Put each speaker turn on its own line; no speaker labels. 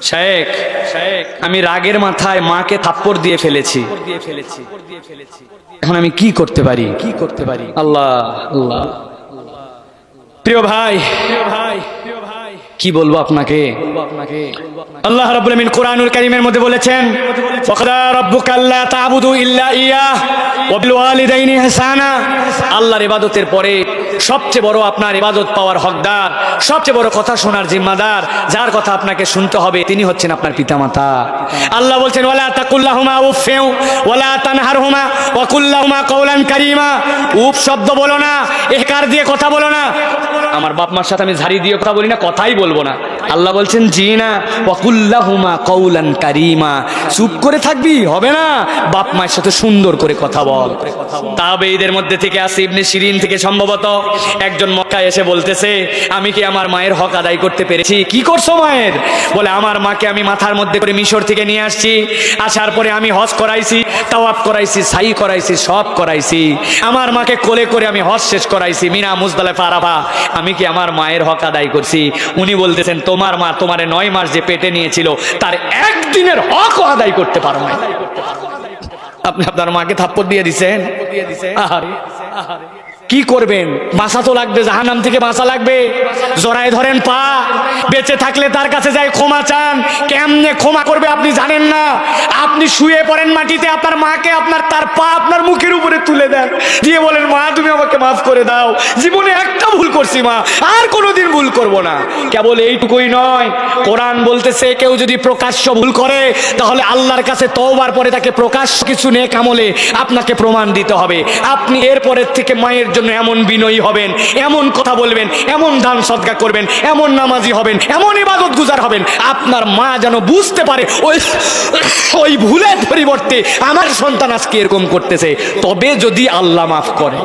শেখ, আমি রাগের মাথায় মাকে থাপ্পড় দিয়ে ফেলেছি, এখন আমি কি করতে পারি? আল্লাহ আল্লাহ। প্রিয় ভাই, কি বলবো আপনাকে? আল্লাহ রাব্বুল আমিন কোরআনুল কারীমের মধ্যে বলেছেন, ওয়াকাদা রাব্বুকা আল্লা তা'বুদু ইল্লা ইয়াহ ওয়া বিল ওয়ালিদাইনি ইহসানা। আল্লাহর ইবাদতের পরে সবচেয়ে বড় আপনার ইবাদত পাওয়ার হকদার, সবচেয়ে বড় কথা শোনার জিম্মাদার, যার কথা আপনাকে শুনতে হবে, তিনি হচ্ছেন আপনার পিতামাতা। আল্লাহ বলছেন, ওয়ালা তাকুল্লাহুমা উফফিউ ওয়ালা তানহারহুমা ওয়া কুল্লাহুমা কাওলান কারীমা। উফ শব্দ বলো না, এহকার দিয়ে কথা বলো না। আমার বাপ মার সাথে আমি ঝাড়ি দিয়ে কথা বলি না, কথাই বলবো না। আল্লাহ বলছেন জি না, ওয়া কুল্লাহুমা কাওলান কারীমা। চুপ করে থাকবি হবে না, বাপ মায়ের সাথে সুন্দর করে কথা বল। তাবেঈদের মধ্যে থেকে আসি ইবনে শিরিন থেকে সম্ভবত একজন মক্কায় এসে বলতেছে, আমি কি আমার মায়ের হক আদায় করতে পেরেছি? কি করছো মায়ের? বলে, আমার মাকে আমি মাথার মধ্যে করে মিশর থেকে নিয়ে আসছি, আসার পরে আমি হজ করাইছি, তাওয়াফ করাইছি, সাই করাইছি, সব করাইছি। আমার মাকে কোলে করে আমি হজ শেষ করাইছি, মিনা মুজদালিফা আরাফা। আমি কি আমার মায়ের হক আদায় করছি? উনি বলতেছেন, তোমার মা তোমারে 9 মাস যে পেটে নিয়েছিল তার একদিনের হক আদায় করতে পারো না। আপনি আপনার মাকে থাপ্পড় দিয়ে দিছেন। আহারে কি করবেন? বাঁচা তো লাগবে, জাহান্নাম থেকে বাঁচা লাগবে। জড়ায় ধরেন পা, বেঁচে থাকলে তার কাছে যাই ক্ষমা চান। কেমনে ক্ষমা করবে আপনি জানেন না। আপনি শুয়ে পড়েন মাটিতে, আপনার মাকে তার পা আপনার মুখের উপরে তুলে দেন, দিয়ে বলেন, মা তুমি আমাকে মাফ করে দাও, জীবনে একটা ভুল করছি মা, আর কোনোদিন ভুল করব না। কেবল এইটুকুই নয়, কোরআন বলতেছে কেউ যদি প্রকাশ্য ভুল করে তাহলে আল্লাহর কাছে তওবার পরে তাকে প্রকাশ্য কিছু নেক আমলে আপনাকে প্রমাণ দিতে হবে। আপনি এরপরের থেকে মায়ের জন্য এমন বিনয়ী হবেন, এমন কথা বলবেন, এমন দান সদকা করবেন, এমন নামাজি হবেন, এমন ইবাদত গুজার হবেন, আপনার মা যেন বুঝতে পারে ওই ভুলের পরিবর্তে আমার সন্তান আজকে এরকম করতেছে। তবে যদি আল্লাহ মাফ করে।